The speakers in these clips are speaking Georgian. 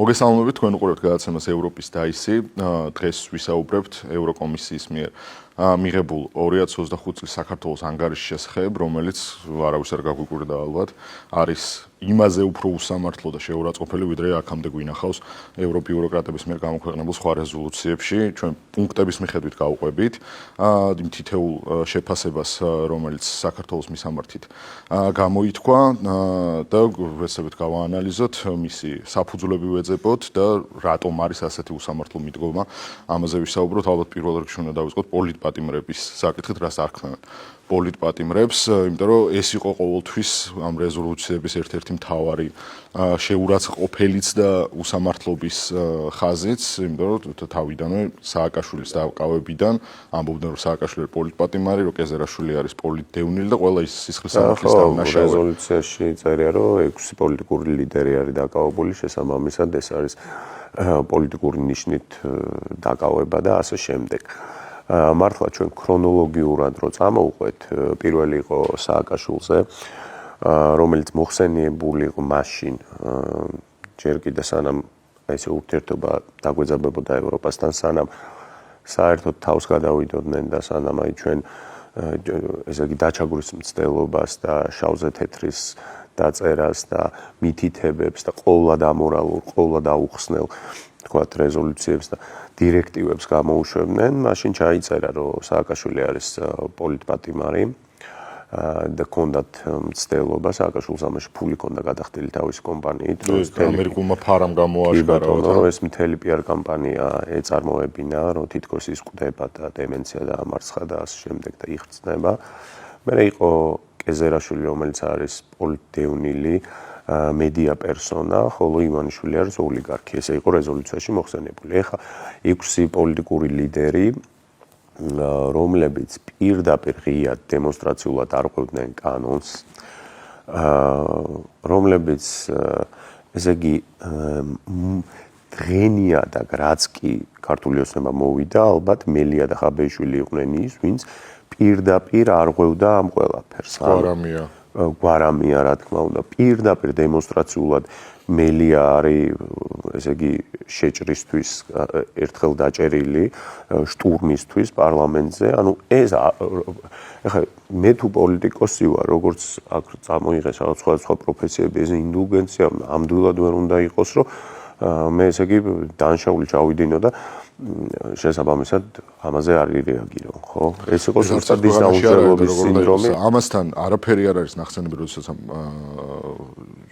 მოგესალმებით, თქვენ უყურებთ გადაცემას ევროპის დაისი. დღეს ვისაუბრებთ ევროკომისიის მიერ მიღებულ 2025 წლის საქართველოს ანგარიშის შესახებ, რომელიც არავის არ გაგვიკვირდა ალბათ, არის იმაზე უფრო უსამართლო და შეურაცხყოფელი, ვიდრე აქამდე გვინახავს ევრობიუროკრატების მიერ გამოქვეყნებულ სხვა რეზოლუციებში. ჩვენ პუნქტების მიხედვით გავყვებით იმ თითოეულ შეფასებას, რომელიც საქართველოს მისამართით გამოითქვა და ვეცდებით გავაანალიზოთ მისი საფუძვლები ვეძებოთ და რატომ არის ასეთი უსამართლო მიდგომა. ამაზე ვისაუბროთ. ალბათ პირველ რიგში უნდა დავიწყოთ პოლიტპატიმრების საკითხით, რას არქმევენ პოლიტპატიმრებს, იმიტომ რომ ეს იყო ყოველთვის ამ რეზოლუციების ერთ-ერთი მთავარი შეურაცხყოფელიც და უსამართლობის ხაზიც, იმიტომ რომ თავიდანვე სააკაშვილის დაკავებიდან ამბობდნენ, რომ სააკაშვილი პოლიტპატიმარი, რომ კეზერაშვილი არის პოლიტდევნილი და ყველა ის სისხლის სამართლის დამნაშავე. რეზოლუციაში წერია, რომ 6 პოლიტიკური ლიდერი არის დაკავებული, შესაბამისად ეს არის პოლიტიკური ნიშნით დაკავება და ასე შემდეგ. მართლა ჩვენ ქრონოლოგიურად რო წამოვყვეთ, პირველი იყო სააკაშვილზე, რომელიც მოხსენიებული იყო მაშინ, ჯერ კიდე სანამ ესე ურთიერთობა დაგვეძაბებოდა ევროპასთან, სანამ საერთოდ თავს გადავიდოდნენ და სანამ აი ჩვენ ესე იგი დაჩაგვის მცდელობას და შავზე თეთრის დაწერას და მითითებებს და ყოვლად ამორალურ, ყოვლად აუხსნელ თქვათ რეზოლუციებს და დირექტივებს გამოუშვებდნენ, მაშინ ჩაიწერა, რომ სააკაშვილი არის პოლიტპატიმარი და ჰქონდათ მცდელობა, სააკაშვილს ამაში ფული ჰქონდა გადახდილი თავისი კომპანიით, რომ ამერიკულმა ფარამ გამოაშკარა, რომ ეს მთელი PR კამპანია ეწარმოებინა, რომ თითქოს ის კვდება და დემენცია დაამარცხა და ასე შემდეგ და იხსნება. მერე იყო კეზერაშვილი, რომელიც არის პოლიტდევნილი მედია პერსონა, ხოლო ივანიშვილი არის ოლიგარქი. ესე იყო რეზოლუციაში მოხსენებული. ეხლა 6 პოლიტიკური ლიდერი, რომლებიც პირდაპირ ღიად დემონსტრაციულად არღვევდნენ კანონს, რომლებიც ესე იგი დღენიაдаг რაც კი ქართული ოცნება მოვიდა, ალბათ მელია და ხაბეიშვილი იყვნენ ის, ვინც პირდაპირ არღვევდა ამ ყველაფერს. გვარამია, რა თქმა უნდა, პირდაპირ დემონსტრაციულად მელია არის, ესე იგი, შეჭრისთვის ერთხელ დაჭერილი, შტურმისთვის პარლამენტზე. ანუ ეს ეხლა მე თუ პოლიტიკოსი ვარ, როგორც აქ წამოიღეს რაღაც სხვა პროფესიები, ეს ინდულგენცია ამდვილად ვერ უნდა იყოს, რომ მე ესე იგი დანშაული ჩავიდინო და შესაბამისად ამაზე არ რეაგირო, ხო? ეს იყო ზუსტად ის დაუჯერებლობის სინდრომი. ამასთან არაფერი არ არის ნახსენები, როდესაც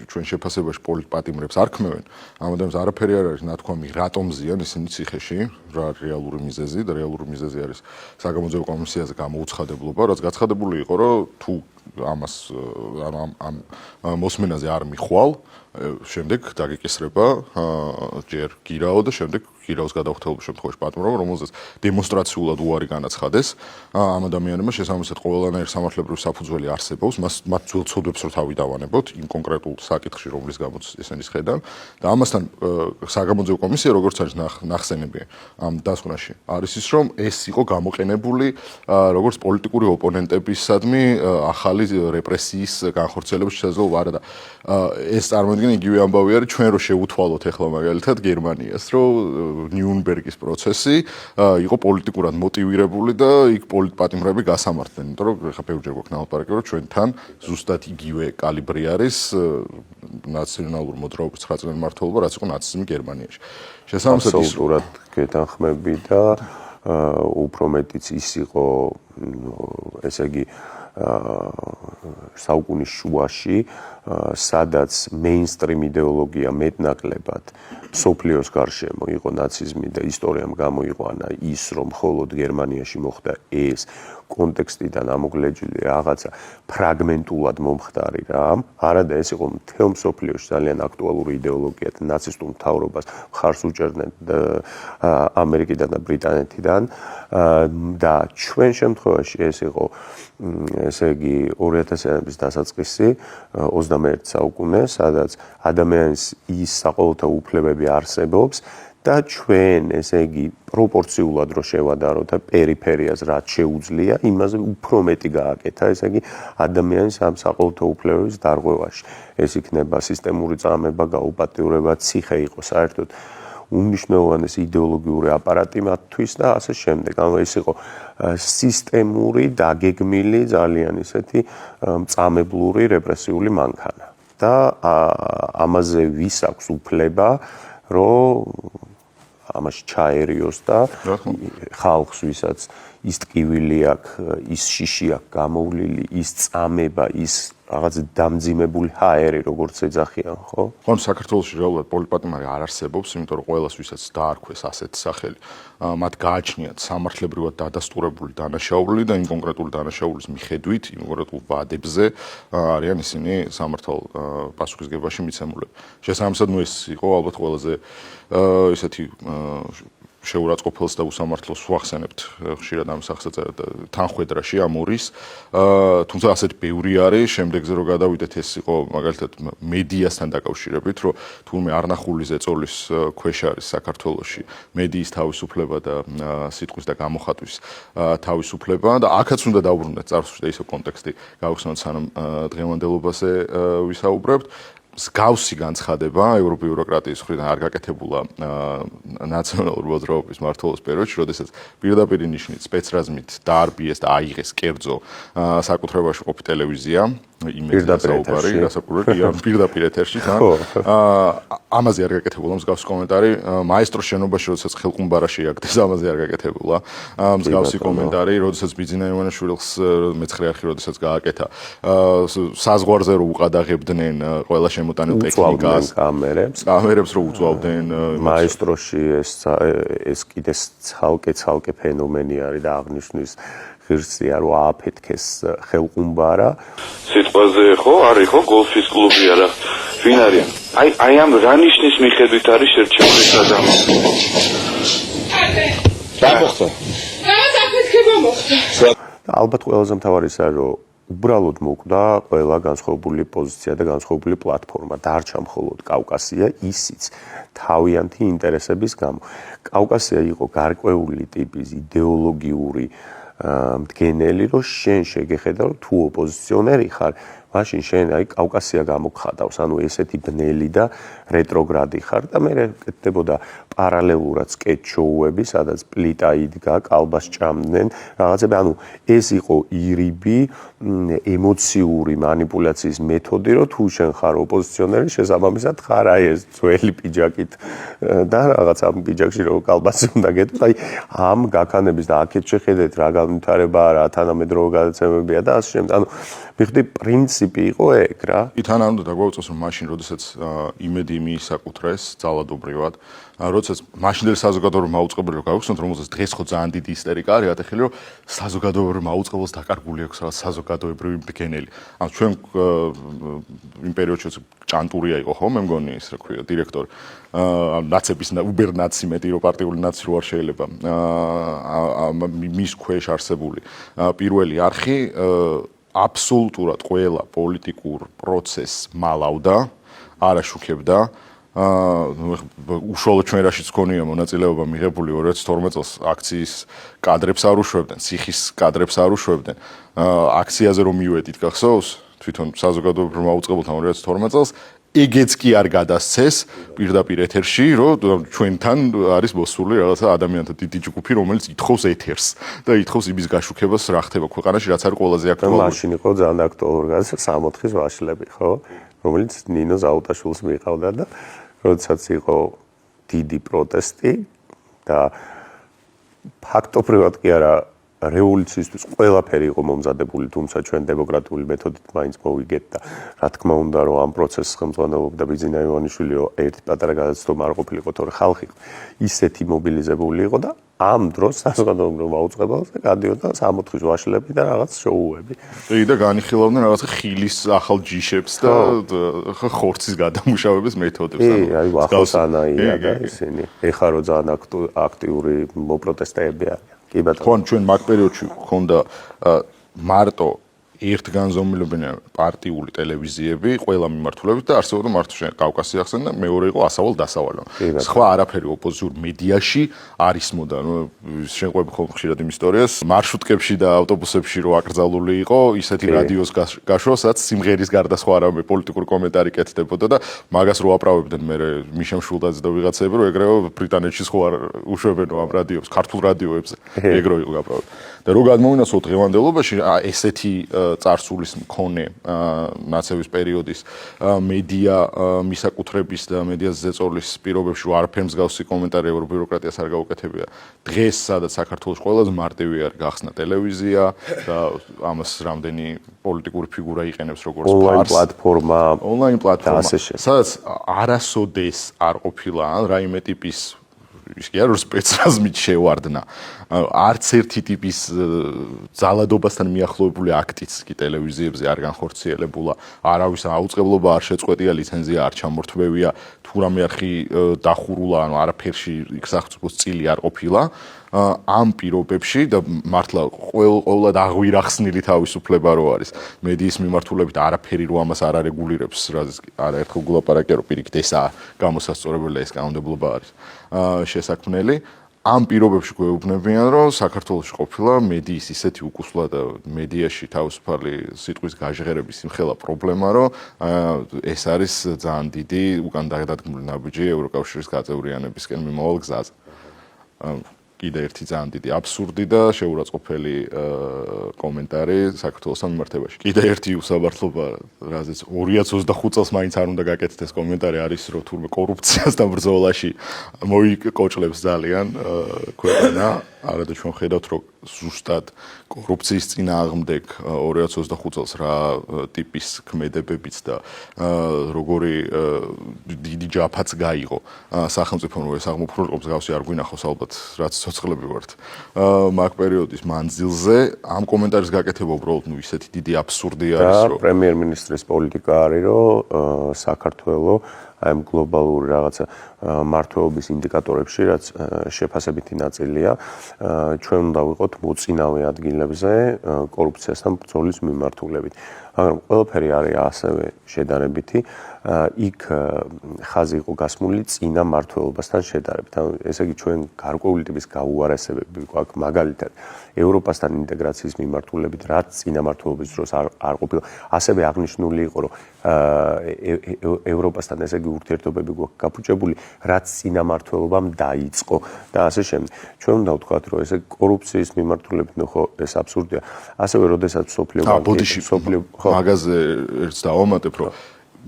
ჩვენ შეფასებაში პოლიტპატიმრებს არქმევენ, ამ ადამიანს არაფერი არ არის ნათქვამი, რატომ ზიან ისინი ციხეში, რა რეალური მიზეზი და რეალური მიზეზი არის საგამოძიებო კომისიაზე გამოუცხადებლობა, რაც გაცხადებული იყო, რომ თუ ამას ამ მოსმენაზე არ მიხვალ, შემდეგ დაგეკისრება ჯერ გირაო და შემდეგ გირაოს გადაუხდელობის შემთხვევაში პატიმრობა, რომელზეც დემონსტრაციულად უარი განაცხადეს ამ ადამიანებმა, შესაბამისად ყველანაირ სამართლებრივ საფუძველი არსებობს, მათ ძველ ცოდვებს რო თავი დავანებოთ იმ კონკრეტულ საკითხში, რომლის გამოც ესენის ხედავ და ამასთან საგამოძიებო კომისია, როგორც არის ნახსენები ამ დასკვნაში, არის ის, რომ ეს იყო გამოყენებული როგორც პოლიტიკური ოპონენტებისადმი ახალი რეპრესიის განხორციელების შესაძლებლობა არა და ეს წარმოიდგინე იგივე ამბავი არის ჩვენ რო შევუთვალოთ ახლა მაგალითად გერმანიას, რომ ნიუნბერგის პროცესი იყო პოლიტიკურად მოტივირებული და იქ პოლიტპატიმრები გასამართდნენ, იმიტომ რომ ხა ბევრჯერ გვაქვს ნალაპარაკი, რომ ჩვენთან ზუსტად იგივე კალიბრი არის ნაციონალური მოძრაობის 9 წლიანი მმართველობა, რაც იყო ნაციზმი გერმანიაში. შესაბამისად ისურად გეთანხმები და უფრო მეტიც ის იყო, ესე იგი საუკუნის შუაში, სადაც მეინსტრიმ იდეოლოგია მეტნაკლებად სოფლიოს გარშემო იყო ნაციზმი და ისტორიამ გამოიყვანა ის, რომ მხოლოდ გერმანიაში მოხდა ეს კონტექსტიდან ამოგლეჯილი რაღაცა ფრაგმენტულად მომხდარი რამ, არადა ეს იყო მთელ მსოფლიოში ძალიან აქტუალური იდეოლოგია და ნაცისტურ მთავრობას მხარს უჭერდნენ ამერიკიდან და ბრიტანეთიდან და ჩვენ შემთხვევაში ეს იყო ესე იგი 2000-იანების დასაწყისი 21 საუკუნე, სადაც ადამიანის ის საყოველთაო უფლებები არსებობს და ჩვენ ესე იგი პროპორციულად რო შევადაროთ და პერიფერიას რაც შეუძლია, იმაზე უფრო მეტი გააკეთა, ესე იგი ადამიანის ამ საყოველთაო უფლებების დარღვევაში. ეს იქნება სისტემური წამება, გაუპატიურება, ციხე იყო საერთოდ უმნიშვნელოვანესი იდეოლოგიური აპარატი მათთვის და ასე შემდეგ. ანუ ეს იყო სისტემური, დაგეგმილი, ძალიან ისეთი მწამებლური რეპრესიული მანქანა. და ამაზე ვის აქვს უფლება, რომ ამაში ჩაერიოს და ხალხს, ვისაც ის ტკივილი აქვს, ის შიში აქვს გამოვლილი, ის წამება, ის რაღაც დამძიმებული ჰაერი, როგორც ეძახიან, ხო? ხომ საქართველოში რეალურად პოლიტპატიმარი არ არსებობს, იმიტომ რომ ყველას ვისაც დაარქვეს ასეთი სახელი, მათ გააჩნიათ სამართლებრივად დადასტურებული დანაშაული და იმ კონკრეტული დანაშაულის მიხედვით, იმ კონკრეტულ ვადებზე არიან ისინი სამართალ პასუხისგებაში მიცემულები. შესაბამისად, ეს იყო ალბათ ყველაზე ესეთი შეურაცხყოფელს და უსამართლოს ვახსენებთ ხშირად ამ სახელწოდებას თანხვედრაში ამურის, თუმცა ასეთი ბევრი არის, შემდეგზე რომ გადავიდეთ, ეს იყო მაგალითად მედიასთან დაკავშირებით, რომ თურმე არნახული ზეწოლის ქვეშ არის საქართველოში მედიის თავისუფლება და სიტყვის და გამოხატვის თავისუფლება და აქაც უნდა დავბრუნდეთ წარსულში და ისო კონტექსტი გავხსნათ სანამ დღევანდელობაზე ვისაუბრებთ. მსგავსი განცხადება ევროპული ბიუროკრატიის მხრიდან არ გაკეთებულა ნაციონალური მოძრაობის მმართველობის პერიოდში, როდესაც პირდაპირ ნიშნით სპეცრაზმით დაარბიეს და აიღეს კერძო საკუთრებაში ყოფი ტელევიზია, პირდაპირ ეთერში, ამაზე არ გაკეთებულა მსგავსი კომენტარი, მაესტროს შენობაში, როდესაც ხელყუმბარა შეაგდეს, ამაზე არ გაკეთებულა მსგავსი კომენტარი, როდესაც ბიძინა ივანიშვილს მეცხრე არხი, როდესაც გააკეთა, საზღვარზე რომ უყადაღებდნენ ყველა შემოტანილ ტექნიკას, კამერებს რომ უწვავდნენ, მაესტროში ეს კიდე ცალკე ფენომენი არის და აღნიშნვის ღირსია რომ ააფეთქეს ხელყუმბარა. სიტყვაზე ხო არის ხო გოლფის კლუბი არა ვინ არიან? აი ამ რა ნიშნის მიხედვით არის შერჩეული ადამიანი? რა მოხდა? აფეთქება მოხდა. ალბათ ყველაზე მთავარი ის არის რომ უბრალოდ მოკვდა ყველა განსხვავებული პოზიცია და განსხვავებული პლატფორმა. დარჩა მხოლოდ კავკასია ისიც თავიანთი ინტერესების გამო. კავკასია იყო გარკვეული ტიპის იდეოლოგიური მდგენელი, რომ შენ შეგეხედა, რომ თუ ოპოზიციონერი ხარ, მაშინ შენ აი კავკასია გამოგხატავს, ანუ ესეთი ბნელი და რეტროგრადი ხარ და მე კეთდებოდა პარალელურად სკეჩ-შოუები, სადაც პლიტა იდგა, კალბას ჭამდნენ, რაღაცები, ანუ ეს იყო ირიბი ემოციური манипуляციის მეთოდი, რომ თუ შენ ხარ ოპოზიციონერი, შესაბამისად ხარ აი ეს ძველი პიჯაკით და რაღაც ამ პიჯაკში რო კალბასი უნდა გეტყვი, აი ამ გაქანების და აქეთ შეხედეთ რა განვითარებაა, რა თანამედროვე გადაცემებია და ასე შემდეგ. ანუ მიხდი პრინციპი იყო ეგ რა. თან არ უნდა დაგვაუწყოს რომ მაშინ როდესაც იმედი მიისაკუთრეს ძალადობრივად, როდესაც მაშინდელი საზოგადოებრივ მაუწყებელი რომ გავიხსნათ, რომელსაც დღეს ხო ძალიან დიდი ისტერიკა არის ატეხილი, რომ საზოგადოებრივ მაუწყებელს დაკარგული აქვს რაღაც საზოგადოებრივი მდგენელი. ანუ ჩვენ იმ პერიოდში ჭანტურია იყო ხო მე მგონი ის რა ქვია დირექტორი. ნაცების უბერნაცი მეტი რო პარტიული ნაცი რო არ შეიძლება მის ქვეშ არსებული პირველი არხი აბსოლუტურად ყველა პოლიტიკურ პროცესს მალავდა, არ აშუქებდა. უშუალოდ ჩვენ რაშიც გქონია მონაწილეობა მიღებული 2012 წელს აქციის კადრებს არ უშვებდნენ, ციხის კადრებს არ უშვებდნენ. აქციაზე რომ მივედით, გახსოვს? თვითონ საზოგადოებრივ მაუწყებელთან 2012 წელს ეგეც კი არ გადასცეს პირდაპირ ეთერში, რომ ჩვენთან არის მოსული რაღაცა ადამიანთა დიდი ჯგუფი, რომელიც ითხოვს ეთერს და ითხოვს იმის გაშუქებას რა ხდება ქვეყანაში, რაც არის ყველაზე აქტუალური. მაშინ იყო ძალიან აქტუალური განსაკუთრებით 64-ის ვაშლები, ხო? რომელიც ნინო ზაუტაშვილს მიყავდა და როდესაც იყო დიდი პროტესტი და ფაქტობრივად კი არა რევოლუციისთვის ყველაფერი იყო მომზადებული, თუმცა ჩვენ დემოკრატიული მეთოდით მაინც მოვიგეთ და რა თქმა უნდა რომ ამ პროცესს ხელმძღვანელობდა ბიძინა ივანიშვილი, ერთი პატარა გადაცდომა არ ყოფილიყო, თორე ხალხი ისეთი მობილიზებული იყო და ამ დროს საზოგადოებრივ მაუწყებელზე გადიოდა 64-ის ვაშლები და რაღაც შოუები. და განიხილავდნენ რაღაცა ხილის ახალ ჯიშებს და ხორცის გადამუშავების მეთოდებს. აი ვახოსანაია და ისინი. ეხლა რო ძალიან აქტიური მოპროტესტეები არიან. ხო, ჩვენ მაგ პერიოდში გქონდა მარტო ერთგანზომილებიანი პარტიული ტელევიზიები ყველა მიმართულებით და არსებობდა მართლა კავკასი ახსენდა, მეორე იყო ასავალ-დასავალო. სხვა არაფერი ოპოზიციურ მედიაში არ ისმოდა. შეყვები ხოლმე ხშირად იმ ისტორიას, მარშრუტკებში და ავტობუსებში რო აკრძალული იყო, ისეთი რადიოს გაშვა, სადაც სიმღერის გარდა სხვა არავე პოლიტიკური კომენტარი კეთდებოდა და მაგას რო აპრავებდნენ მე მიშა მშულდაძე და ვიღაცები, რომ ეგრევე ბრიტანეთში სხვა უშვებენო ამ რადიოებს, ქართულ რადიოებზე, ეგრო იყო გაპრავდა. და რო გადმოვინახო დღევანდელობაში ესეთი წარსულის მქონე ნაცების პერიოდის მედია მისაკუთრების და მედიას ზეწოლის პირობებში რომ არაფერ მსგავსი კომენტარი ევრობიუროკრატიას არ გაუკეთებია. დღეს სადაც საქართველოს ყველაზე მარტივი არ გახსნა ტელევიზია და ამას რამდენი პოლიტიკური ფიგურა იყენებს როგორც ონლაინ პლატფორმა, სადაც არასოდეს არ ყოფილა რაიმე ტიპის ის კი არა სპეცრაზმით შევარდნა არც ერთი ტიპის ძალადობასთან მიახლოებული აქტიც კი ტელევიზიებზე არ განხორციელებულა არავის აუწყებლობა არ შეწყვეტია ლიცენზია არ ჩამორთმევია თუ რამე არხი დახურულა ანუ არაფერში იქ სახელმწიფოს წილი არ ყოფილა ამ პირობებში და მართლა ყოველად აღვირახსნილი თავისუფლება რო არის მედიის მიმართულებით არაფერი რო ამას არ არეგულირებს რაზეც არაერთხელ გულაპარაკია რომ პირიქით ესაა გამოსასწორებელი და ეს კანონმდებლობა არის შესაქმნელი ამ პირობებში გვეუბნებიან რომ საქართველოში ყოფილა მედიის ისეთი უკუსლა და მედიაში თავისუფალი სიტყვის გაჟღერების იმხელა პრობლემა რომ ეს არის ძალიან დიდი უკან დაგდადგმული ნაბიჯი ევროკავშირის გაწევრიანებისკენ მიმავალ გზაზე კიდე ერთი ძალიან დიდი აბსურდი და შეურაცხყოფელი კომენტარი საქართველოს მიმართებაში. კიდე ერთი უსაბართლობა, რაზეც 2025 წელს მაინც არ უნდა გაკეთდეს კომენტარი არის, რომ თურმე კორუფციასთან ბრძოლაში მოიკოჭლებს ძალიან ქვეყანა. არადა ჩვენ ხედავთ, რომ ზუსტად კორუფციის წინააღმდეგ 2025 წელს რა ტიპის ქმედებებიც და როგორი დიდი ჯაფაც გაიღო სახელმწიფომ რომ ეს აღმოფხვრილობს გავსი არ გვინახავს ალბათ რაც ცოცხლები ვართ მაგ პერიოდის მანძილზე ამ კომენტარის გაკეთება უბრალოდ ნუ ისეთი დიდი აბსურდი არის რომ პრემიერ-მინისტრის პოლიტიკა არის რომ საქართველოს აი გლობალური რაღაცა მართლობის ინდიკატორებში რაც შეფასებითი ნაწილია ჩვენ უნდა ვიყოთ მოწინავე ადგილებზე კორუფციასთან ბრძოლის მიმართულებით მაგრამ ყველაფერი არის ასევე შედარებითი იქ ხაზი იყო გასმული წინა მართლობასთან შედარებით ესე იგი ჩვენ გარკვეული ტიპის გაუარესებები გვაქვს მაგალითად ევროპასთან ინტეგრაციის მიმართულებით რაც წინა მართლობის დროს არ ყოფილა ასევე აღნიშნული იყო რომ ევროპასთან ესე იგი ურთიერთობები გვაქვს გაფუჭებული რაც წინა მართლობამ დაიწყო და ასე შემდეგ ჩვენ უნდა ვთქვათ რომ ესე კორუფციის მიმართულებით ნუ ხო ეს აბსურდია ასევე როდესაც სოფლიო მაგაზე ერთს დავამატებ რომ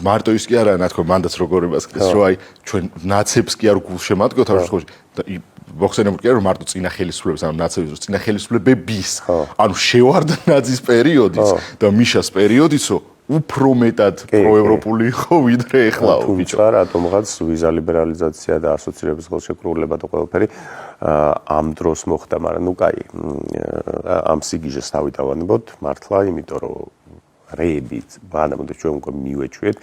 მარტო ის კი არა ნათქვამი მანდაც როგორ იმასკდეს რომ აი ჩვენ ნაცებს კი არ გულშემატკივრთ ამ შემთხვევაში და მოხსენებული კი არა რომ მარტო წინა ხელისუფლების ანუ ნაცების წინა ხელისუფლებების ანუ შევარდა ნაცის პერიოდიც და მიშას პერიოდიცო უფრო მეტად პროევროპული იყო ვიდრე ეხლა თუმცა რატომღაც ვიზა ლიბერალიზაცია და ასოცირების ხელშეკრულება და ყველაფერი ამ დროს მოხდა მაგრამ ნუ კაი ამ სიგიჟეს დავიტოვანებოთ მართლა იმიტომ რომ რეებით ბანამდე ჩვენ უკვე მივეჩვიეთ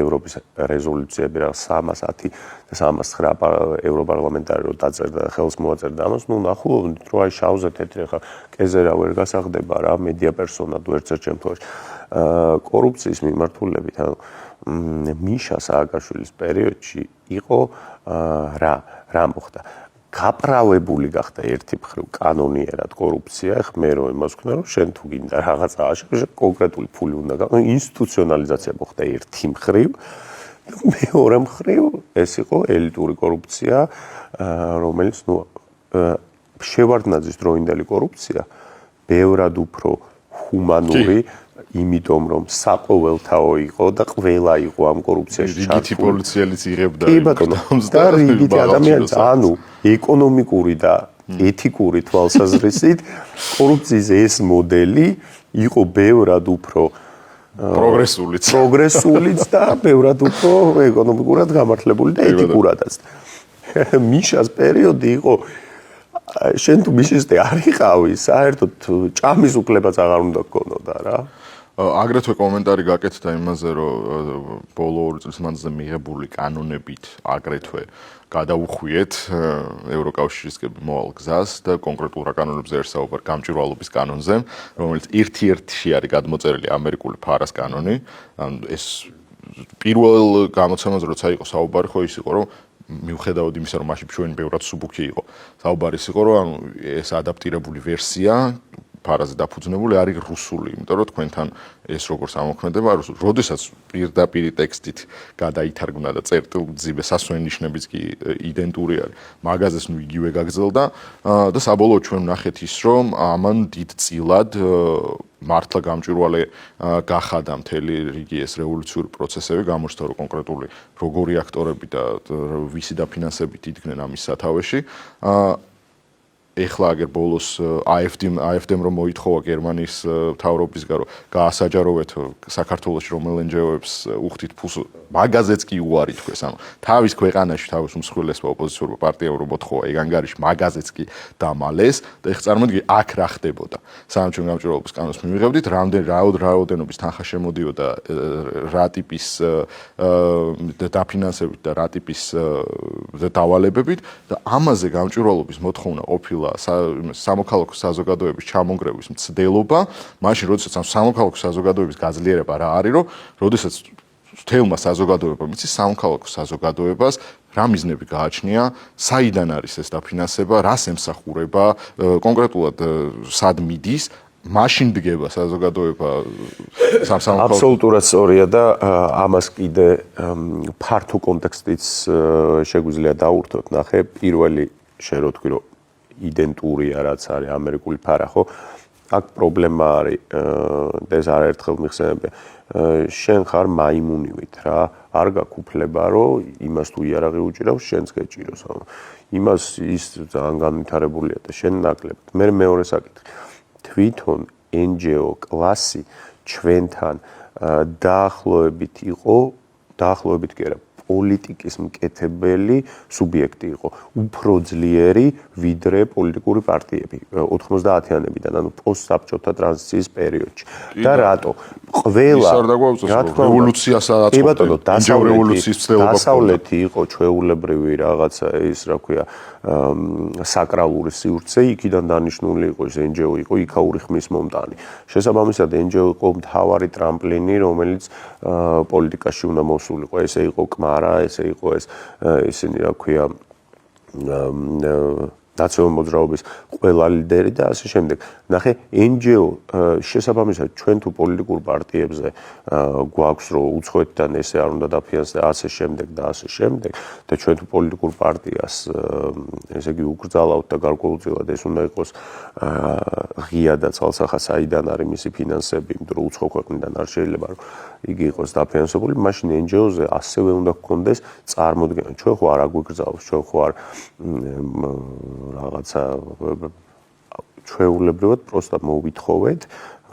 ევროპის რეზოლუციები რა 310 და 309 ევროპარლამენტარი რო დაწერდა ხელს მოაწერდა ამას ნუ ნახულობთ რომ აი შავზე თეთრი ხა კეზერა ვერ გასახდება რა მედია პერსონა თუ ერთ-ერთ შემთხვევაში კორუფციის მიმართულებით ანუ მიშა სააკაშვილის პერიოდში იყო რა მოხდა გაправებული გახდა ერთი მხრივ კანონიერად კორუფცია ხ მე რომ იმას ვქნა რომ შენ თუ გინდა რაღაცა აშკარე კონკრეტული ფული უნდა გაყო ინსტიტუციონალიზაცია მოხდა ერთი მხრივ მეორე მხრივ ეს იყო ელიტური კორუფცია რომელიც ნუ შევარდნაძის დროინდელი კორუფცია ბევრად უფრო ჰუმანური იმიტომ რომ საყოველთაო იყო და ყველა იყო ამ კორუფციაში ჩართული. რიგითი პოლიციელიც იღებდა. კი ბატონო, და რიგითი ადამიანიც, ანუ ეკონომიკური და ეთიკური თვალსაზრისით კორუფციის ეს მოდელი იყო ბევრად უფრო პროგრესულიც და ბევრად უფრო ეკონომიკურად გამართლებული და ეთიკურადაც. მიშას პერიოდი იყო შენ თუ მიშისტე არ იყავი, საერთოდ ჭამის უფლებაც აღარ უნდა გქონოდა რა. აგრეთვე კომენტარი გაკეთდა იმაზე, რომ ბოლო 2 წლის მანძილზე მიღებული კანონებით აგრეთვე გადაუხვიეთ ევროკავშირისკენ მოვალ გზას და კონკრეტულ რა კანონებზე არის საუბარი, გამჭვირვალობის კანონზე, რომელიც ერთ-ერთში არის გადმოწერილი ამერიკული ფარას კანონი. ეს პირველ გამოცემაზე როცა იყო საუბარი, ხო ის იყო, რომ მიუხედავად იმისა, რომ მაშინ ჩვენი ბევრად სუბუქი იყო, საუბარი ის იყო, რომ ეს ადაპტირებული ვერსია ფარაზე დაფუძნებული არის რუსული, იმიტომ რომ თქვენთან ეს როგორც ამოქმედება რუსულ. როდესაც პირდაპირ ტექსტით გადაითარგმნა და წერტილძივე სასვენ ნიშნებიც კი იდენტური არის, მაგაზეს ნუ იგივე გაგრძელდა და საბოლოოდ ჩვენ ვნახეთ ის, რომ ამან დიდწილად მართლა გამჭვირვალე გახადა მთელი რიგი ეს რევოლუციური პროცესები, გამოჩნდა რომ კონკრეტული როგორი აქტორები და ვისი დაფინანსებით იდგნენ ამის სათავეში. ეხლა აგერ ბოლოს AfD-მ რომ მოითხოვა გერმანიის მთავრობისგან რომ გაასაჯაროვეთ საქართველოში რომელ NGO-ებს უხდით ფულს, მაგაზეც კი უარი თქვეს. ანუ თავის ქვეყანაში თავის უმსხვილესმა ოპოზიციურ პარტიამ რომ მოთხოვა ეგ ანგარიში, მაგაზეც კი დამალეს და ეხლა წარმოიდგინე აქ რა ხდებოდა. სანამ ჩვენ გამჭვირვალობის კანონს მივიღებდით, რაოდენობის თანხა შემოდიოდა რა ტიპის დაფინანსებით და რა ტიპის დავალებებით და ამაზე გამჭვირვალობის მოთხოვნა ყოფილა სამოქალაქო საზოგადოების ჩამონგრევის მცდელობა, მაშინ როდესაც ამ სამოქალაქო საზოგადოების გაძლიერება რა არის, რომ როდესაც თელმა საზოგადოებამ იცის სამოქალაქო საზოგადოებას რა მიზნები გააჩნია, საიდან არის ეს დაფინანსება, რას ემსახურება, კონკრეტულად სად მიდის, მაშინ დგება საზოგადოება სამოქალაქო. აბსოლუტურად სწორია და ამას კიდე ფართო კონტექსტიც შეგვიძლია დავურთოთ. ნახე, პირველი შენ რო თქვი, რომ იდენტურია რაც არის ამერიკული ფარა, ხო? აქ პრობლემა არის და ეს არაერთხელ მიხსენებია. შენ ხარ მაიმუნივით რა, არ გაქვს უფლება, რომ იმას თუ იარაღი უჭირავს, შენც გეჭიროს. იმას ის ძალიან განვითარებულია და შენ ნაკლებად. მე მეორე საკითხი. თვითონ NGO კლასი ჩვენთან დაახლოებით იყო, დაახლოებით კი არა, პოლიტიკის მკეთებელი სუბიექტი იყო, უფრო ძლიერი ვიდრე პოლიტიკური პარტიები 90-იანებიდან, ანუ პოსტსაბჭოთა ტრანზიციის პერიოდში. და რატო? ყველა რევოლუციასაც დასავლეთი იყო ჩვეულებრივი რაღაცა ის რა ქვია საკრალური სივრცე, იქიდან დანიშნული იყო ეს NGO იყო იქაური ხმის მომტანი. შესაბამისად NGO იყო მთავარი ტრამპლინი, რომელიც პოლიტიკაში უნდა მოსულიყო. ესე იყო კმარა, ესე იყო ესენი რა ქვია ნაციონალური მოძრაობის ყველა ლიდერი და ასე შემდეგ. ნახე, NGO შესაბამისად ჩვენ თუ პოლიტიკურ პარტიებზე გვაქვს რომ უცხოეთთან ესე არ უნდა დაფინანსდეს და ასე შემდეგ და ასე შემდეგ და ჩვენ თუ პოლიტიკურ პარტიას ესე იგი უკრძალავთ და გარკვეულწილად ეს უნდა იყოს ღია და ცალსახა საიდან არის მისი ფინანსები, იმიტომ რომ უცხო ქვეყნიდან არ შეიძლება რომ იგი იყოს დაფინანსებული, მაშინ NGO-ზე ასევე უნდა გქონდეს წარმოდგენა. ჩვენ ხო არ აგვიგრძავთ, ჩვენ ხო არ რაღაცა ჩვეულებრივად პროსტა მოვითხოვეთ,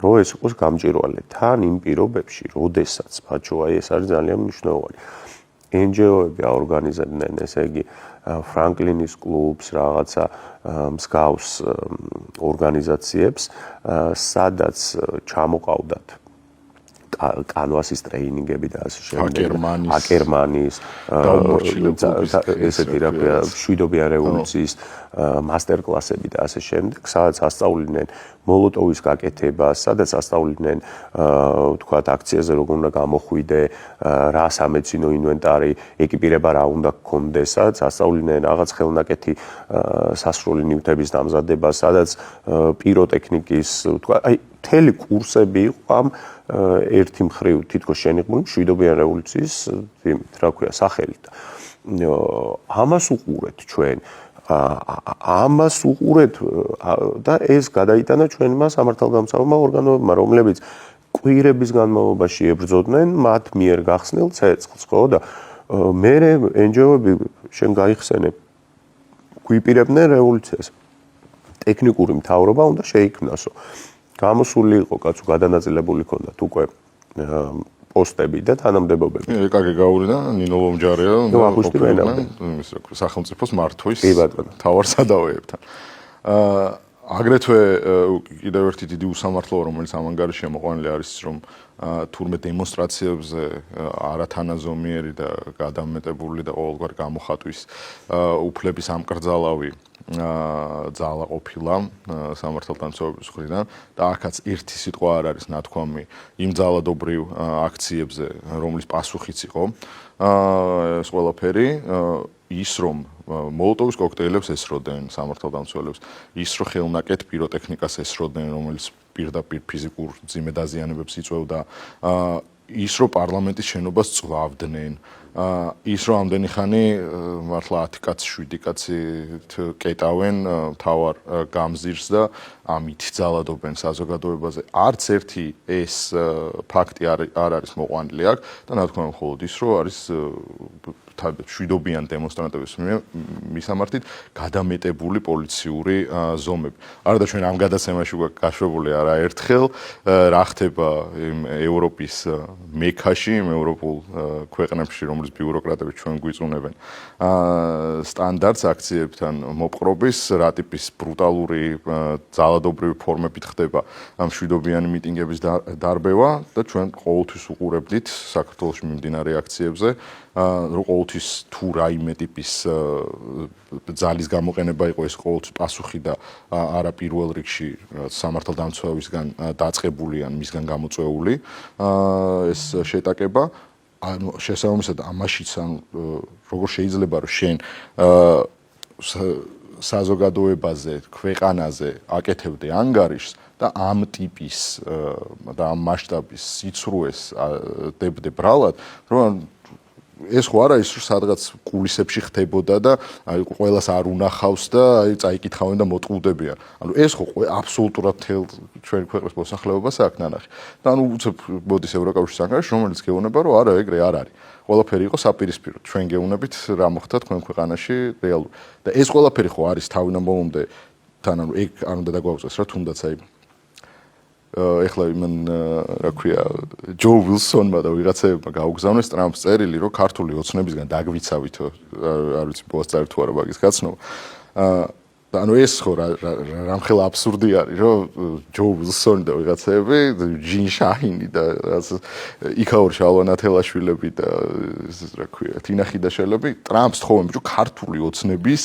რომ ეს იყოს გამჭვირვალე. თან იმ პირობებში, როდესაც ბაჩო, ეს არის ძალიან მნიშვნელოვანი. NGO-ები აორგანიზებდნენ, ესე იგი, ფრანკლინის კლუბს, რაღაცა მსგავს ორგანიზაციებს, სადაც ჩამოყავდათ კანვასის ტრეინინგები და ასე შემდეგ. აკერმანის ესეთი რა ქვია, მშვიდობიან რევოლუციის მასტერკლასები და ასე შემდეგ, სადაც ასწავლიდნენ მოლოტოვის გაკეთებას, სადაც ასწავლიდნენ თქვათ აქციაზე როგორ უნდა გამოხვიდე, რა სამედიცინო ინვენტარი, ეკიპირება რა უნდა გქონდეს, სადაც ასწავლიდნენ რაღაც ხელნაკეთი სასრული ნივთების დამზადებას, სადაც პიროტექნიკის თქვათ, აი მთელი კურსები იყო ამ ერთი მხრივ თითქოს შენიღმული მშვიდობიან რევოლუციის რა ქვია სახელით. ამას უყურეთ ჩვენ. ამას უყურეთ და ეს გადაიტანა ჩვენმა სამართალდამცავმა ორგანოებმა, რომლებიც კვირების განმავლობაში ებრძოდნენ მათ მიერ გახსნილ ცეცხლს, ხო და მე NGO-ები შენ გაიხსენებ გვიპირებდნენ რევოლუციას. ტექნიკური მთავრობა უნდა შეიქმნასო. გამოსული იყო კაცო გადანაწილებული ქონდათ უკვე პოსტები და თანამდებობები. ეკაკი გაურიდა ნინო ლომჯარია და სახელმწიფოს მართვის მთავარ სადავეებთან. აგრეთვე კიდევ ერთი დიდი უსამართლოა, რომელიც ამ ანგარიშია მოყვანილი არის, რომ თურმე დემონსტრაციებზე არათანაზომიერი და გადამეტებული და ყოველგვარ გამოხატვის უფლების ამკრძალავი ძალა ყოფილა სამართალდამცავების მხრიდან და აქაც ერთი სიტყვა არ არის ნათქვამი იმ ძალადობრივ აქციებზე, რომლის პასუხიც იყო ეს ყველაფერი ის რომ მოლოტოვის კოქტეილებს ესროდნენ სამართალდამცველებს, ის რომ ხელნაკეთ პიროტექნიკას ესროდნენ, რომელიც პირდაპირ ფიზიკურ ძიმე დაზიანებებს იწვევდა, ის რომ პარლამენტის შენობას წვავდნენ, ის რომ ამდენი ხანი მართლა 10 კაცი 7 კაცი კეტავენ თავარ გამზირს და ამით ძალადობენ საზოგადოებაზე. არც ერთი ეს ფაქტი არ არის მოყვანილი აქ და ნათქვამი მხოლოდ ის რომ არის მშვიდობიან დემონსტრანტების მისამართით გადამეტებული პოლიციური ზომები. არა და ჩვენ ამ გადაცემაში გაშვებული არაერთხელ რა ხდება იმ ევროპის მექაში, იმ ევროპულ ქვეყნებში, რომლის ბიუროკრატები ჩვენ გვიწუნებენ სტანდარტს აქციებთან მოპყრობის, რა ტიპის ბრუტალური ძალადობრივი ფორმებით ხდება მშვიდობიანი მიტინგების დარბევა და ჩვენ ყოველთვის უყურებდით საქართველოში მიმდინარე აქციებზე რომ ყოველთვის თუ რაიმე ტიპის ძალის გამოყენება იყო ეს ყოველთვის პასუხი და არა პირველ რიგში სამართალდამცავებისგან დაწყებული ან მისგან გამოწვეული ეს შეტაკება ანუ შესაბამისად ამაშიც ანუ როგორ შეიძლება რომ შენ საზოგადოებაზე, ქვეყანაზე აკეთებდე ანგარიშს და ამ ტიპის და ამ მასშტაბის სიცრუეს დებდე ბრალად, რომ ეს ხო არა ის რომ სადღაც კულისებში ხდებოდა და აი ყველას არ უნახავს და აი წაიკითხავენ და მოტყუდებიან. ანუ ეს ხო აბსოლუტურად ჩვენი ქვეყნის მოსახლეობას აქ ნანახი. და ანუ უცებ მოდის ევროკავშირის ანგარიში, რომელიც გეუბნება რომ არა ეგრე არ არის. ყველაფერი იყო საპირისპირო. ჩვენ გეუბნებით რა მოხდა თქვენ ქვეყანაში რეალურად. და ეს ყველაფერი ხო არის თავინამბობამდე თან ანუ ეგ არ უნდა დაგვაუწეს რა თუნდაც აი ეხლა იმან რა ქვია ჯო ვილსონმა და ვიღაცებმა გაუგზავნეს ტრამპს წერილი რომ ქართული ოცნებისგან დაგვიცავითო არ ვიცი პოსტარი თუ არა მაგის გაცნობა და ანუ ეს ხო რამხელა აბსურდი არის რომ ჯო ვილსონი და ვიღაცები ჯინ შაინი და იქაურ შალვანათელაშვილები და რა ქვია თინა ხიდაშელები ტრამპს თხოვენ ბიჭო ქართული ოცნების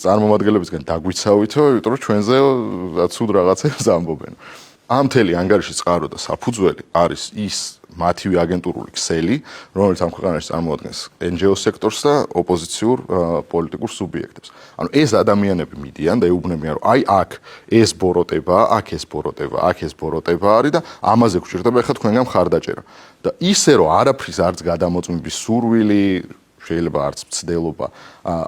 წარმომადგენლებისგან დაგვიცავითო იმიტომ რომ ჩვენზე ცუდ რაღაცებს ამბობენ ამ მთელი ანგარიში წყარო და საფუძველი არის ის მათივე აგენტურული ქსელი, რომელიც ამ ქვეყანაში წარმოადგენს NGO სექტორს და ოპოზიციურ პოლიტიკურ სუბიექტებს. ანუ ეს ადამიანები მიდიან და ეუბნებიან, რომ აი აქ ეს ბოროტება, აქ ეს ბოროტება, აქ ეს ბოროტება არის და ამაზე გვჭირდება ახლა თქვენგან მხარდაჭერა. და ისე რომ არაფრის არც გადამოწმების სურვილი, შეიძლება არც მცდელობა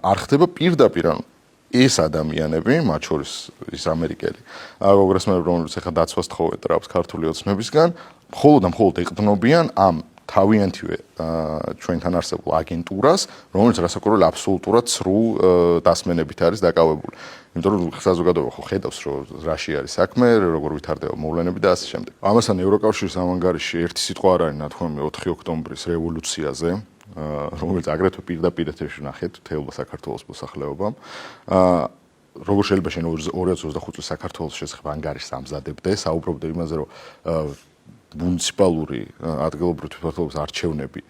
არ ხდება პირდაპირ, ანუ ეს ადამიანები, მათ შორის ის ამერიკელი კონგრესმენები, რომლებიც ახლა დაცვას თხოვენ ტრამპს ქართული ოცნებისგან, მხოლოდ და მხოლოდ ეყრდნობიან ამ თავიანთივე ჩვენთან არსებულ აგენტურას, რომელიც რასაკვირველი აბსოლუტურად ცრუ დასმენებით არის დაკავებული. იმიტომ რომ საზოგადოება ხო ხედავს, რომ რაში არის საქმე, როგორ ვითარდება მოვლენები და ასე შემდეგ. ამასთან ევროკავშირის ამ ანგარიში ერთი სიტყვა არ არის ნათქვამი 4 ოქტომბრის რევოლუციაზე, რომელიც აგრეთვე პირდაპირ ეთერში ნახეთ თეულმა საქართველოს მოსახლეობამ. როგორ შეიძლება შენ 2025 წლის საქართველოს შესახებ ანგარიშს ამზადებდე, საუბრობდე იმაზე, რომ მუნიციპალური ადგილობრივი თვითმმართველობის არჩევნები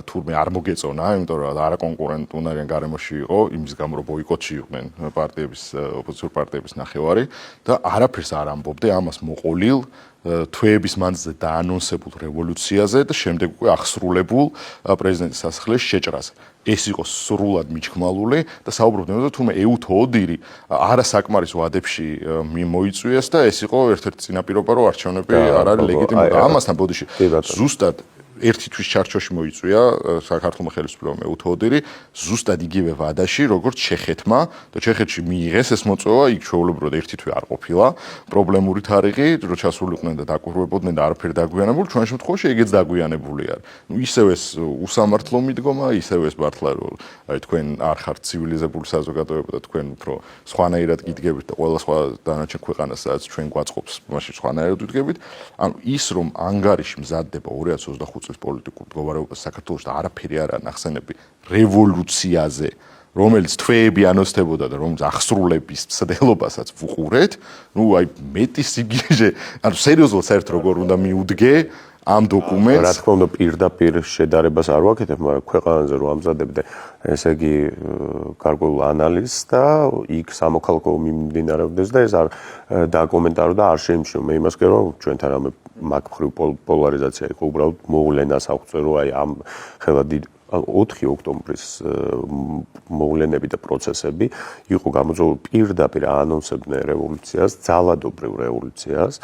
თურმე არ მოგეწონა, იმიტომ რომ არაკონკურენტუნარიან გარემოში იყო, იმის გამო რომ ბოიკოტში იყვნენ პარტიების, ოპოზიციური პარტიების ნახევარი და არაფერს არ ამბობდე ამას მოყოლილ თვეების მანძილზე დაანონსებულ რევოლუციაზე და შემდეგ უკვე ახსრულებულ პრეზიდენტის სასახლეში შეჭრაზე. ეს იყო სრულად მიჩქმალული და საუბრობდნენ იმაზე, რომ თურმე ეუთო ოდირი არასაკმარის ვადებში მოიწვიეს და ეს იყო ერთ-ერთი წინაპირობა, რომ არჩევნები არ არის ლეგიტიმური. ამასთან ბოდიში ზუსტად ერთი თვის ჩარჩოში მოიწვია საქართველოს ხელისუფლებამ ეუთო ოდირი ზუსტად იგივე ვადაში, როგორც ჩეხეთმა და ჩეხეთში მიიღეს ეს მოწვევა, იქ ჩვეულებრივად ერთი თვე არ ყოფილა პრობლემური თარიღი, რომ ჩასულიყვნენ და დაკვირვებოდნენ და არაფერი დაგვიანებული, ჩვენ შემთხვევაში ეგეც დაგვიანებული არის. ნუ ისევ ეს უსამართლო მიდგომა, ისევ ეს მართლა რომ აი თქვენ არ ხართ ცივილიზებული საზოგადოება და თქვენ უფრო სხვანაირად გიდგებით და ყველა სხვა დანარჩენ ქვეყანას სადაც ჩვენ გვაწყობს, მაშინ სხვანაირად ვიდგებით. ანუ ის რომ ანგარიში მზადდება 2025 წლის პოლიტიკურ მდგომარეობას საქართველოში და არაფერი არ არის ნახსენები რევოლუციაზე, რომელიც თვეები ანოცდებოდა და რომელიც ახსრულების მცდელობასაც ვუყურეთ, ნუ აი მეტი სიგიჟე, ანუ სერიოზულად საერთოდ როგორ უნდა მიუდგე ამ დოკუმენტს. რა თქმა უნდა პირდაპირ შედარებას არ ვაკეთებ, მაგრამ ქვეყანაზე რომ ამზადებდე, ესე იგი გარკვეულ ანალიზს და იქ სამოქალაქო მიმდინარეობდეს და ეს არ დაკომენტარო და არ შეიმჩნევა. მე იმას ვქერო, ჩვენთან რამე მაგ მხრივ პოლარიზაცია იყო, უბრალოდ მოვლენას აღწევ, რომ აი ამ ხელა 4 ოქტომბრის მოვლენები და პროცესები იყო გამოწვეული პირდაპირ ანონსებდნენ რევოლუციას, ძალადობრივ რევოლუციას.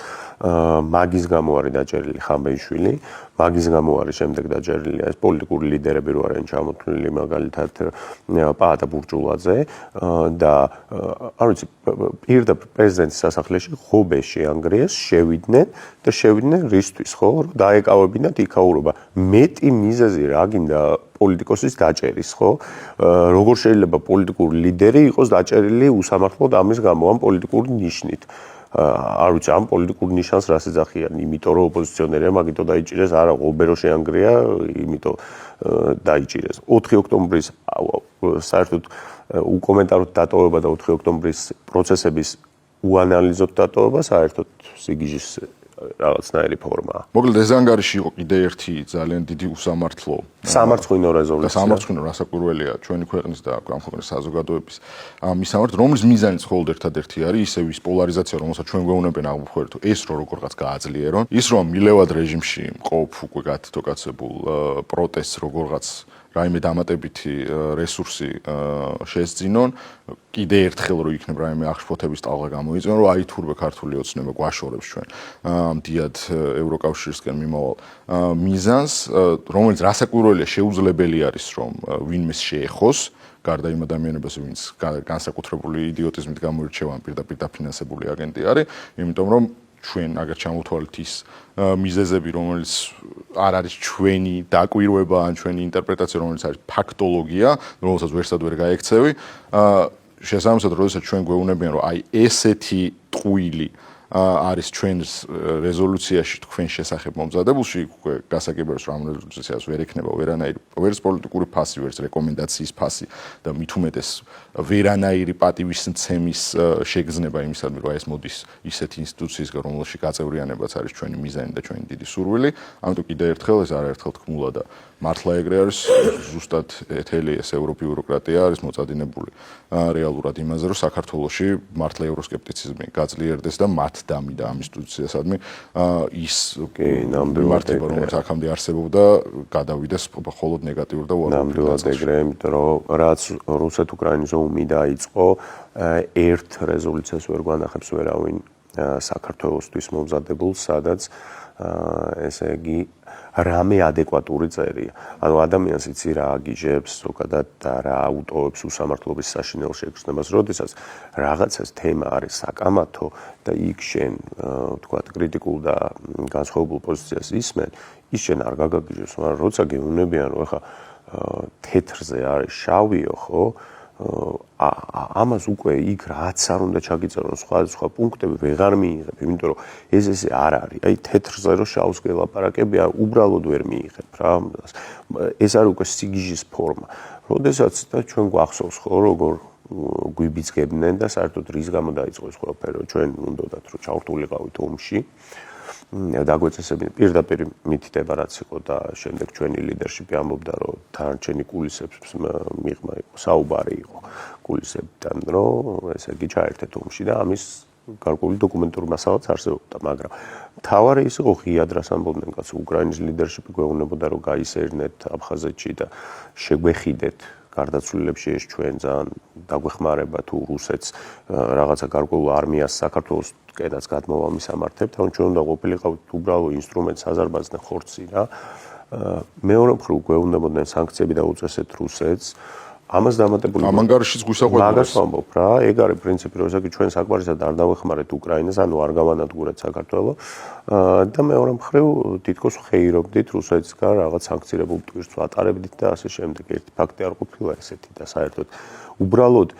მაგის გამო არის დაჭერილი ხამბეიშვილი, მაგის გამო არის შემდეგ დაჭერილი ეს პოლიტიკური ლიდერები რო არიან ჩამოთვლილი, მაგალითად პაატა ბურჯულაძე და არ ვიცი, პირდაპირ პრეზიდენტის სასახლეში ღობე შეანგრიეს, შევიდნენ რისთვის, ხო, რომ დაეკავებინათ იქაურობა. მეტი მიზეზი რა გინდა პოლიტიკოსის დაჭერის, ხო? როგორ შეიძლება პოლიტიკური ლიდერი იყოს დაჭერილი უსამართლოდ ამის გამო, ამ პოლიტიკური ნიშნით. არ ვიცი, ამ პოლიტიკურ ნიშანს რას ეძახიან, იმიტომ რომ ოპოზიციონერია, მაგითო დაიჭირეს, არა, ღობე რო შეანგრია, იმიტომ დაიჭირეს. 4 ოქტომბრის საერთოდ უკომენტაროდ დატოვება და 4 ოქტომბრის პროცესების უანალიზოთ დატოვება საერთოდ სიგიჟის რაღაცნაირი ფორმაა. მოკლედ ეს ანგარიში იყო კიდე ერთი ძალიან დიდი უსამართლო სამარცხვინო რეზოლუცია. და სამარცხვინო რასაკვირველია ჩვენი ქვეყნის და ამ ქვეყნის საზოგადოების მისამართი, რომლის მიზანიც მხოლოდ ერთადერთი არის ისევ ის პოლარიზაცია, რომელსაც ჩვენ გვეუბნებიან აღვხვერთ, ეს რო როგორღაც გააძლიერონ, ის რომ მილევად რეჟიმში მყოფ უკვე გათითოკაცებულ პროტესტს როგორღაც რაიმე დამატებითი რესურსი შესძინონ, კიდე ერთხელ რო იქნება რაიმე აღშფოთების ტალღა გამოიწვიონ, რომ აი თურმე ქართული ოცნება გვაშორებს ჩვენ დიდ ევროკავშირისკენ მიმავალ მიზანს, რომელიც რასაკვირველია შეუძლებელი არის რომ ვინმეს შეეხოს, გარდა იმ ადამიანებს, ვინც განსაკუთრებული იდიოტიზმით გამოირჩევა, პირდაპირ დაფინანსებული აგენტი არის, იმიტომ რომ ჩვენ აგერ ჩამოვთვალეთ ის მიზეზები, რომელიც არ არის ჩვენი დაკვირვება ან ჩვენი ინტერპრეტაცია, რომელიც არის ფაქტოლოგია, რომელსაც ვერსად ვერ გაექცევი. შესაბამისად, როდესაც ჩვენ გვეუბნებიან, რომ აი ესეთი ტყუილი არის ჩვენს რეზოლუციაში თქვენ შესახებ მომზადებულში, უკვე გასაგებია, რომ ამ რეზოლუციას ვერ ექნება ვერც პოლიტიკური ფასი, ვერც რეკომენდაციის ფასი და მით უმეტეს ვერანაირი პატივისცემის შეგრძნება იმისადმი, რომ ეს მოდის ისეთი ინსტიტუციისგან, რომელშიც გაწევრიანებაც არის ჩვენი მიზანი და ჩვენი დიდი სურვილი. ამიტომ კიდე ერთხელ ეს არაერთხელ თქმულა და მართლა ეგრე არის, ზუსტად ეთელი ეს ევრობიუროკრატია არის მოწადინებული რეალურად იმაზე, რომ საქართველოში მართლა ევროსკეპტიციზმი გაძლიერდეს და მათ დამიდა ამ ინსტიტუციასადმი ის მარტივად რომელიც აქამდე არსებობდა გადავიდეს მხოლოდ ნეგატიურ და ნამდვილად ეგრე, იმიტომ რომ რაც რუსეთ-უკრაინის ომი დაიწყო, ერთ რეზოლუციას ვერ გვანახებს ვერავინ საქართველოსთვის მომზადებულს, სადაც ესე იგი რამე ადეკვატური წერია. ანუ ადამიანს იცი რა აგიჟებს, ზოგადად და რა აუტოვებს უსამართლობის საშინელ შეგრძნებას, როდესაც რაღაცას თემა არის საკამათო და იქ შენ თქვა კრიტიკულ და განსხვავებულ პოზიციას ისმენ, ის შენ არ გაგაგიჟებს, მაგრამ როცა გეუბნებიან, რომ ეხა თეთრზე არის შავიო, ხო? ამას უკვე იქ რაც არ უნდა ჩაგიწერონ სხვა პუნქტები ვეღარ მიიღებ, იმიტომ რომ ესე არ არის. აი თეთრზე რო შავს გელაპარაკები, უბრალოდ ვერ მიიღებ რა. ეს არის უკვე სიგიჟის ფორმა. როდესაც და ჩვენ გვახსოვს ხო როგორ გვიბიძგებდნენ და საერთოდ რის გამო დაიწყო ეს ყველაფერი, ჩვენ უნდათ რომ ჩავრთულიყავით ომში. დაგვეწესებინა პირდაპირ მითითება რაც იყო და შემდეგ ჩვენი ლიდერშიპი ამბობდა რომ დანარჩენი კულისებს მიღმა იყო საუბარი იყო კულისებთან რომ ესე იგი ჩაერთეთ ომში და ამის გარკვეული დოკუმენტური მასალაც არსებობდა, მაგრამ თავარი ის იყო ღიად რას ამბობდნენ კაცო უკრაინის ლიდერშიპი გვეუბნებოდა რომ გაისერნეთ აფხაზეთში და შეგვეხიდეთ გარდაცვლილებში ეს ჩვენ ძალიან დაგვეხმარება თუ რუსეთს რაღაცა გარკვეულ არმიას საქართველოს კედაც გადმოვა მისამართებთ, ანუ ჩვენ უნდა ყოფილიყავით უბრალო ინსტრუმენტს აზარბაიჯანის ხორცი რა. მეორე მხრივ გვეუბნებოდნენ სანქციები დაუწესეთ რუსეთს. ამას დამატებული ამ ანგარიშიც გვისაყვებია. მაგას ვამბობ რა, ეგ არის პრინციპი, რომ ესე იგი ჩვენ საკმარისად არ დავეხმარეთ უკრაინას, ანუ არ გავანადგურეთ საქართველოს და მეორე მხრივ თითქოს ხეირობდით რუსეთისგან რაღაც სანქცირებულ ტვირთს ვატარებდით და ასე შემდეგ. ერთი ფაქტი არ ყოფილა ესეთი და საერთოდ უბრალოდ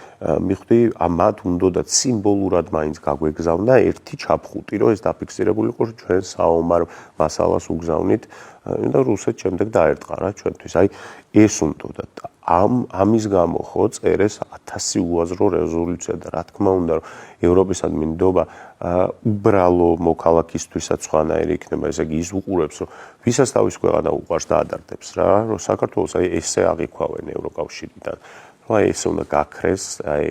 მივხვდი მათ უნდათ სიმბოლურად მაინც გაგვეგზავნა ერთი ჩაფხუტი, რომ ეს დაფიქსირებული იყო, რომ ჩვენ საომარ მასალას უგზავნით და რუსეთს შემდეგ დაერტყა რა ჩვენთვის. აი ეს უნდათ. ამის გამო ხო წერეს 1000 უაზრო რეზოლუცია და რა თქმა უნდა რომ ევროპის ადმინდობა უბრალო მოქალაქისთვისაც სხვანაირი იქნება, ესე იგი ის უყურებს რომ ვისაც თავის ქვეყანა უყვარს და ადარდებს რა, რომ საქართველოს აი ესე აღიქვავენ ევროკავშირიდან. რომ აი ესე უნდა გაქრეს, აი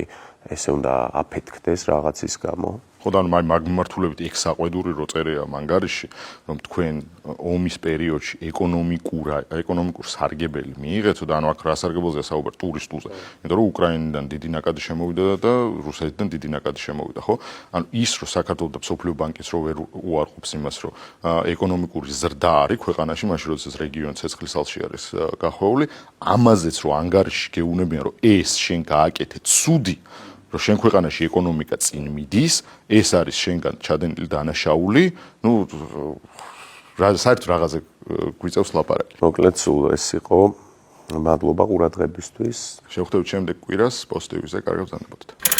ესე უნდა აფეთქდეს რაღაცის გამო. ხო და მაგ მიმართულებით ეგ საყვედური რო წერია მანგარიში, რომ თქვენ ომის პერიოდში ეკონომიკურ სარგებელი მიიღეთ და ანუ აქ რა სარგებელზეა საუბარი ტურისტულზე. იმიტომ რომ უკრაინიდან დიდი ნაკადი შემოვიდა და რუსეთიდან დიდი ნაკადი შემოვიდა, ხო? ანუ ის რომ საქართველოს და მსოფლიო ბანკის რო ვერ უარყოფს იმას, რომ ეკონომიკური ზრდა არის ქვეყანაში, მაშინ როდესაც რეგიონი ცეცხლის ალში არის გახვეული, ამაზეც რო ანგარიში გეუბნებიან, რომ ეს შენ გააკეთე ცუდი რომ შენ ქვეყანაში ეკონომიკა წინ მიდის, ეს არის შენგან ჩადენილი დანაშაული, ну საერთოდ რაღაცა გვიწევს ლაპარაკი. მოკლედ სულ ეს იყო. მადლობა ყურადღებისთვის. შევხვდებით შემდეგ კვირას პოზიტივზე, კარგად ვზანდებოდეთ.